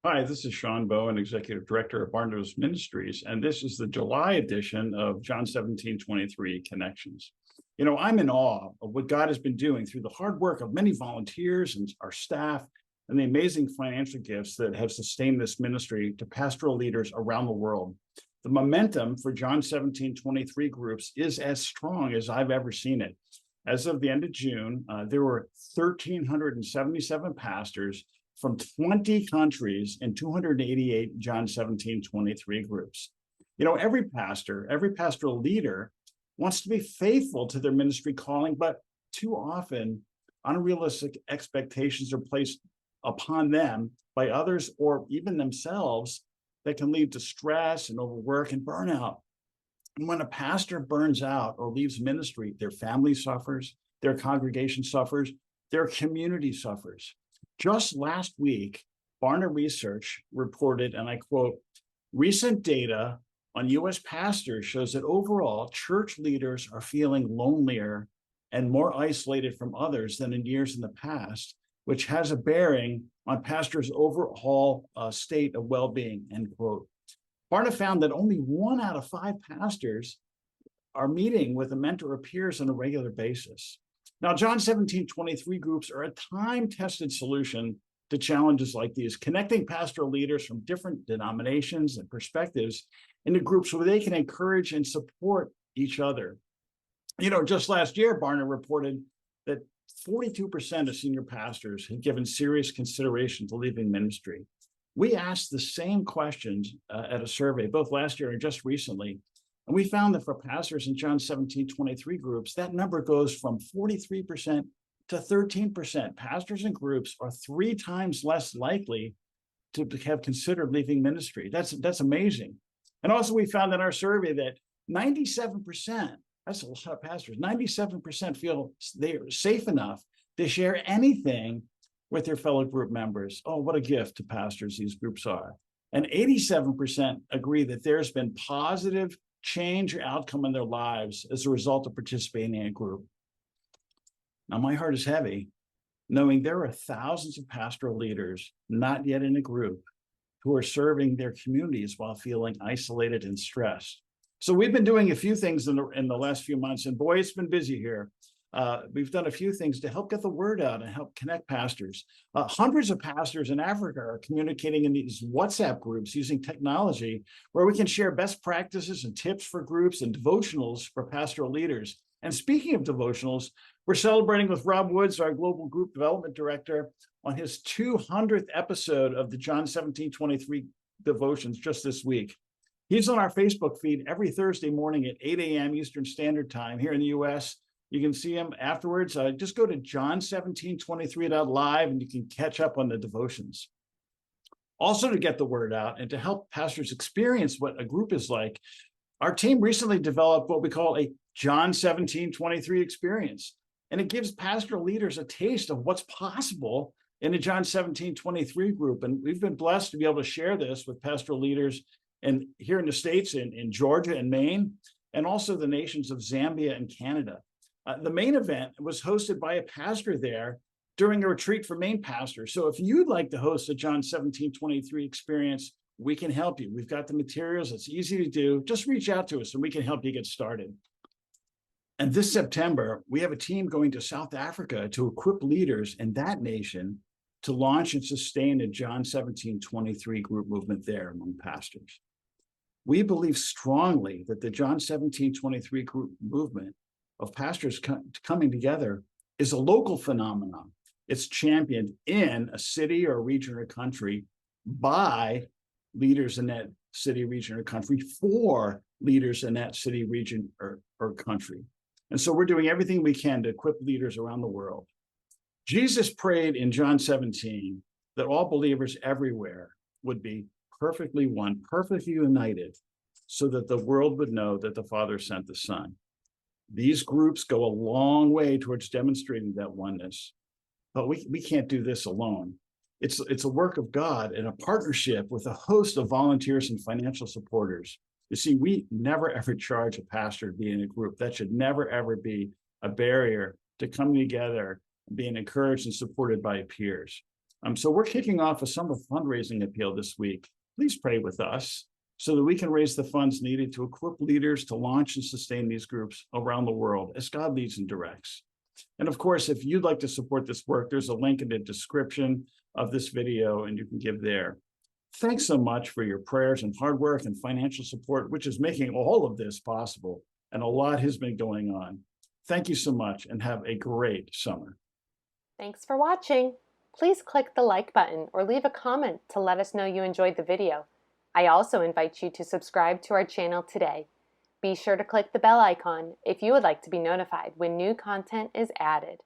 Hi, this is Sean Bowen, Executive Director of Barnabas Ministries, and this is the July edition of John 17:23 Connections. I'm in awe of what God has been doing through the hard work of many volunteers and our staff and the amazing financial gifts that have sustained this ministry to pastoral leaders around the world. The momentum for John 17:23 groups is as strong as I've ever seen it. As of the end of June, there were 1,377 pastors from 20 countries and 288 John 17:23 groups. Every pastoral leader wants to be faithful to their ministry calling, but too often unrealistic expectations are placed upon them by others or even themselves that can lead to stress and overwork and burnout. And when a pastor burns out or leaves ministry, their family suffers, their congregation suffers, their community suffers. Just last week, Barna Research reported, and I quote, recent data on U.S. pastors shows that overall church leaders are feeling lonelier and more isolated from others than in years in the past, which has a bearing on pastors' overall state of well-being, end quote. Barna found that only 1 out of 5 pastors are meeting with a mentor or peers on a regular basis. Now, John 17:23 groups are a time-tested solution to challenges like these, connecting pastoral leaders from different denominations and perspectives into groups where they can encourage and support each other. Just last year, Barna reported that 42% of senior pastors had given serious consideration to leaving ministry. We asked the same questions at a survey, both last year and just recently, and we found that for pastors in John 17:23 groups, that number goes from 43% to 13%. Pastors and groups are 3 times less likely to have considered leaving ministry. That's amazing. And also we found in our survey that 97%, that's a lot of pastors, 97% feel they are safe enough to share anything with their fellow group members. Oh, what a gift to pastors these groups are. And 87% agree that there's been positive change or outcome in their lives as a result of participating in a group. Now, my heart is heavy knowing there are thousands of pastoral leaders not yet in a group who are serving their communities while feeling isolated and stressed. So we've been doing a few things in the last few months, and boy, it's been busy here. We've done a few things to help get the word out and help connect pastors. Hundreds of pastors in Africa are communicating in these WhatsApp groups using technology where we can share best practices and tips for groups and devotionals for pastoral leaders. And speaking of devotionals, we're celebrating with Rob Woods, our Global Group Development Director, on his 200th episode of the John 17:23 devotions just this week. He's on our Facebook feed every Thursday morning at 8 a.m. Eastern Standard Time here in the U.S. You can see him afterwards. Just go to john1723.live and you can catch up on the devotions. Also, to get the word out and to help pastors experience what a group is like, our team recently developed what we call a John 17:23 experience. And it gives pastoral leaders a taste of what's possible in a John 17:23 group. And we've been blessed to be able to share this with pastoral leaders and here in the States, in Georgia and Maine, and also the nations of Zambia and Canada. The main event was hosted by a pastor there during a retreat for Maine pastors. So if you'd like to host a John 17:23 experience, we can help you. We've got the materials. It's easy to do. Just reach out to us and we can help you get started. And this September, we have a team going to South Africa to equip leaders in that nation to launch and sustain a John 17:23 group movement there among pastors. We believe strongly that the John 17:23 group movement of pastors coming together is a local phenomenon. It's championed in a city or region or country by leaders in that city, region, or country for leaders in that city, region, or country. And so we're doing everything we can to equip leaders around the world. Jesus prayed in John 17 that all believers everywhere would be perfectly one, perfectly united, so that the world would know that the Father sent the Son. These groups go a long way towards demonstrating that oneness, but we can't do this alone. It's a work of God and a partnership with a host of volunteers and financial supporters. You see, we never ever charge a pastor to be in a group. That should never ever be a barrier to coming together and being encouraged and supported by peers. So we're kicking off a summer fundraising appeal this week. Please pray with us so that we can raise the funds needed to equip leaders to launch and sustain these groups around the world as God leads and directs. And of course, if you'd like to support this work, there's a link in the description of this video and you can give there. Thanks so much for your prayers and hard work and financial support, which is making all of this possible. And a lot has been going on. Thank you so much and have a great summer. Thanks for watching. Please click the like button or leave a comment to let us know you enjoyed the video. I also invite you to subscribe to our channel today. Be sure to click the bell icon if you would like to be notified when new content is added.